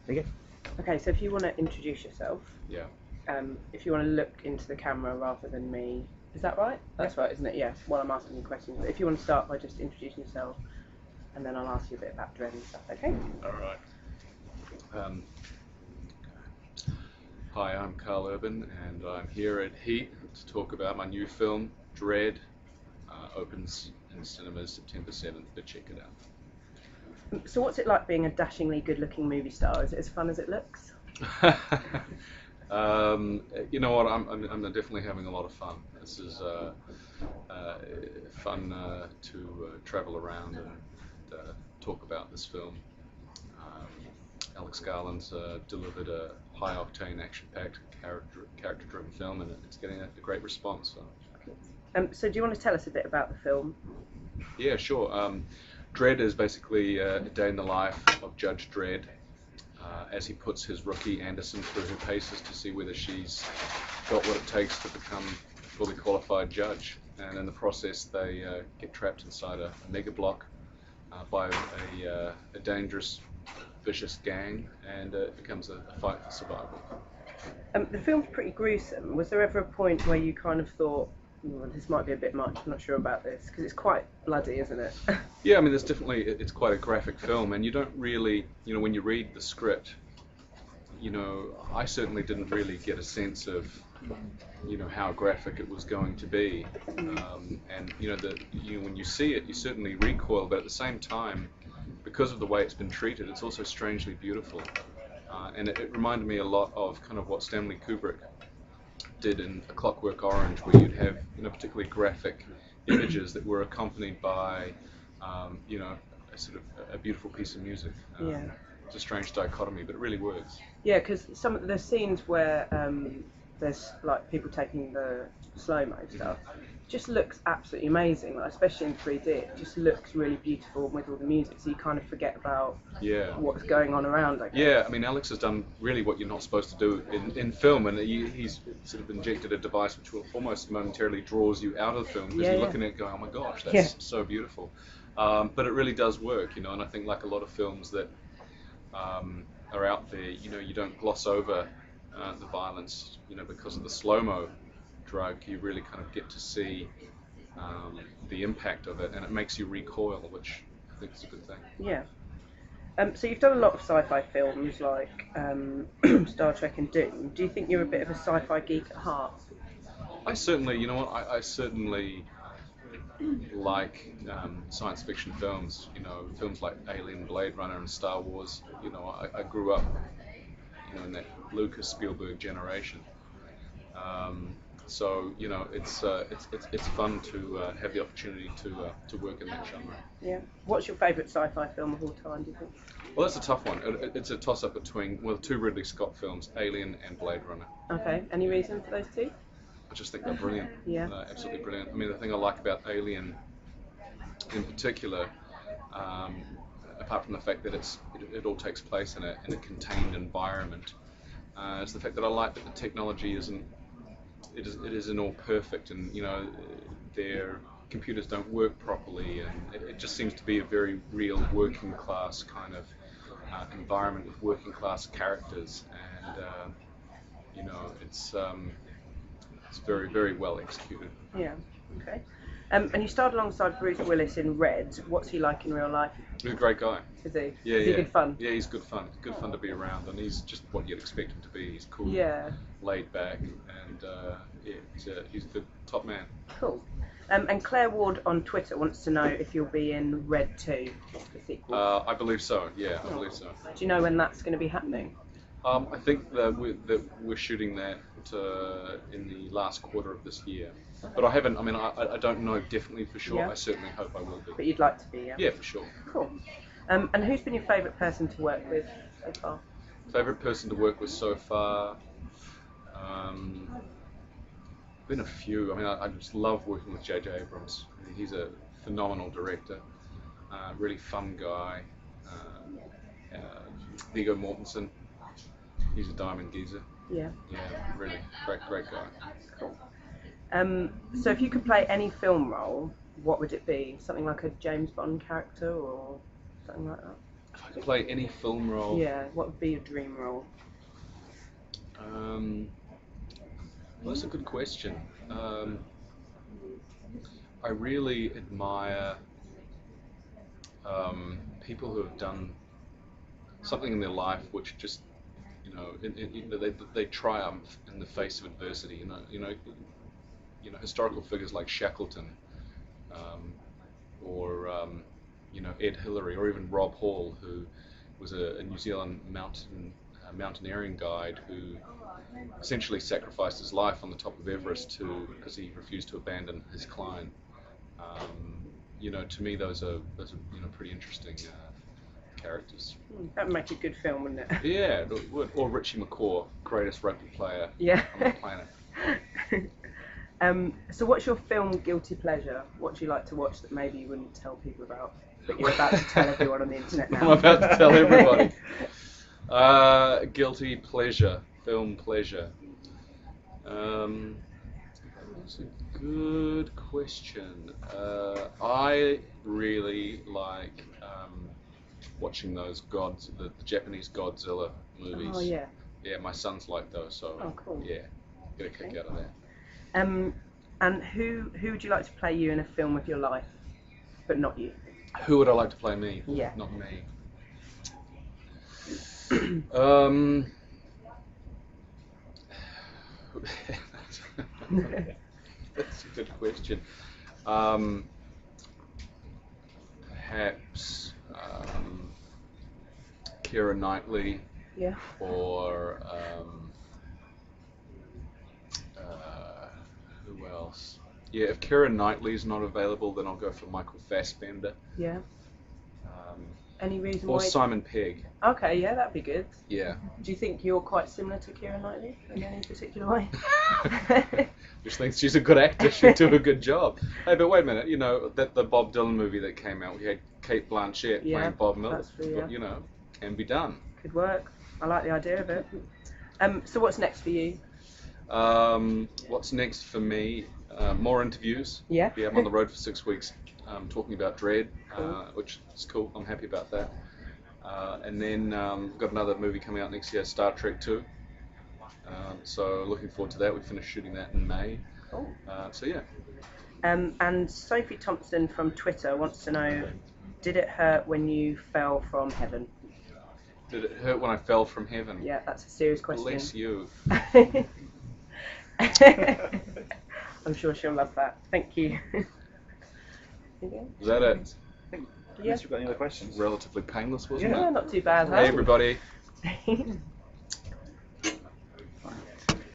Okay. Okay, so if you want to introduce yourself, Yeah. if you want to look into the camera rather than me, is that right? That's right, isn't it? Yeah, while I'm asking you questions. But if you want to start by just introducing yourself, and then I'll ask you a bit about Dread and stuff, okay? All right. Hi, I'm Karl Urban, and I'm here at Heat to talk about my new film, Dread. Opens in cinemas September 7th, but check it out. So what's it like being a dashingly good-looking movie star? Is it as fun as it looks? You know what? I'm definitely having a lot of fun. This is fun to travel around and talk about this film. Alex Garland's delivered a high-octane, action-packed, character-driven film, and it's getting a great response. So do you want to tell us a bit about the film? Yeah, sure. Dredd is basically a day in the life of Judge Dredd as he puts his rookie Anderson through her paces to see whether she's got what it takes to become a fully qualified judge. And in the process, they get trapped inside a mega block by a dangerous, vicious gang, and it becomes a fight for survival. The film's pretty gruesome. Was there ever a point where you kind of thought, well, this might be a bit much, I'm not sure about this, because it's quite bloody, isn't it? Yeah, I mean, it's quite a graphic film, and you don't really, when you read the script, I certainly didn't really get a sense of, how graphic it was going to be, and when you see it, you certainly recoil, but at the same time, because of the way it's been treated, it's also strangely beautiful, and it reminded me a lot of kind of what Stanley Kubrick did in A Clockwork Orange, where you'd have particularly graphic images that were accompanied by a sort of a beautiful piece of music. Yeah. It's a strange dichotomy, but it really works. Yeah, because some of the scenes where there's like people taking the slow-mo stuff, just looks absolutely amazing, like, especially in 3D. It just looks really beautiful with all the music, so you kind of forget about what's going on around, I guess. Yeah, I mean, Alex has done really what you're not supposed to do in film, and he's sort of injected a device which will almost momentarily draws you out of the film, because you're looking at it going, oh my gosh, that's so beautiful. But it really does work, and I think like a lot of films that are out there, you don't gloss over the violence, because of the slow-mo drug. You really kind of get to see the impact of it, and it makes you recoil, which I think is a good thing. Yeah. So you've done a lot of sci-fi films like Star Trek and Doom. Do you think you're a bit of a sci-fi geek at heart? I certainly, I certainly like science fiction films. Films like Alien, Blade Runner, and Star Wars. I grew up, in that Lucas Spielberg generation. So it's fun to have the opportunity to work in that genre. Yeah. What's your favourite sci-fi film of all time, do you think? Well, that's a tough one. It's a toss-up between two Ridley Scott films, Alien and Blade Runner. Okay. Any reason for those two? I just think they're brilliant. Yeah. Absolutely brilliant. I mean, the thing I like about Alien, in particular, apart from the fact that it all takes place in a contained environment, is the fact that I like that the technology isn't all perfect, and their computers don't work properly, and it just seems to be a very real working class kind of environment with working class characters, and it's very, very well executed. Yeah. Okay. And you starred alongside Bruce Willis in Red. What's he like in real life? He's a great guy. Is he? Yeah, Is he good fun? Yeah, he's good fun. Good fun to be around, and he's just what you'd expect him to be. He's cool, laid back, and he's the top man. Cool. And Claire Ward on Twitter wants to know if you'll be in Red 2, the sequel. I believe so. Yeah, I believe so. Do you know when that's going to be happening? I think that we're shooting that in the last quarter of this year. But I haven't. I mean, I don't know definitely for sure. Yeah. I certainly hope I will be. But you'd like to be, yeah? Yeah, for sure. Cool. And who's been your favourite person to work with so far? Favourite person to work with so far? Been a few. I mean, I just love working with J.J. Abrams. I mean, he's a phenomenal director. Really fun guy. Viggo Mortensen. He's a diamond geezer. Yeah. Yeah, really great guy. Cool. So if you could play any film role, what would it be? Something like a James Bond character or something like that? If I could play any film role. Yeah, what would be your dream role? Well, that's a good question. I really admire people who have done something in their life which just, they triumph in the face of adversity. Historical figures like Shackleton, or Ed Hillary, or even Rob Hall, who was a New Zealand mountaineering guide who essentially sacrificed his life on the top of Everest because he refused to abandon his climb. To me, those are pretty interesting characters. That would make a good film, wouldn't it? Yeah, it would. Or Richie McCaw, greatest rugby player Yeah. on the planet. So what's your film guilty pleasure? What do you like to watch that maybe you wouldn't tell people about, but you're about to tell everyone on the internet now? I'm about to tell everybody. Guilty pleasure, film pleasure. That's a good question. I really like watching those the Japanese Godzilla movies. Oh yeah. Yeah, my sons like those, so Oh, cool. Yeah, get a kick out of that. And who would you like to play you in a film of your life, but not you? Who would I like to play me? Yeah. Not me. That's a good question. Perhaps Keira Knightley. Yeah. Or who else? Yeah, if Keira Knightley's not available, then I'll go for Michael Fassbender. Yeah. Any reason Or why? Simon Pegg. Okay, yeah, that'd be good. Yeah. Do you think you're quite similar to Keira Knightley in any particular way? Just thinks she's a good actor, she'd do a good job. Hey, but wait a minute, the Bob Dylan movie that came out, we had Kate Blanchett playing Bob Miller. Can be done. Could work. I like the idea of it. So what's next for you? What's next for me? More interviews. Yeah. Yeah, I'm on the road for 6 weeks talking about Dread, Cool. which is cool. I'm happy about that. And then we've got another movie coming out next year, Star Trek 2. So looking forward to that. We finished shooting that in May. Cool. So yeah. And Sophie Thompson from Twitter wants to know, did it hurt when you fell from heaven? Did it hurt when I fell from heaven? Yeah, that's a serious question. Bless you. I'm sure she'll love that. Thank you. Is that it? Unless you've got any other questions. Relatively painless, wasn't Yeah, it? not too bad, huh? Hey everybody.